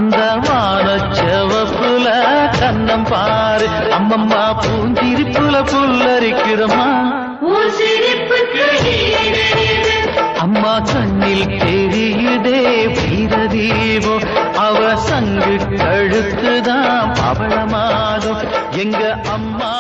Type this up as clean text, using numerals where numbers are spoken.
அந்த வானச்சவப்புல கண்ணம் பாரு அம்மம்மா பூஞ்சிரிப்புல புல்லரிக்குதம்மா அம்மா கண்ணில் தெரியுதே வீரதீவோ அவ சங்கு கழுத்துதான் பவளமாகும் எங்க அம்மா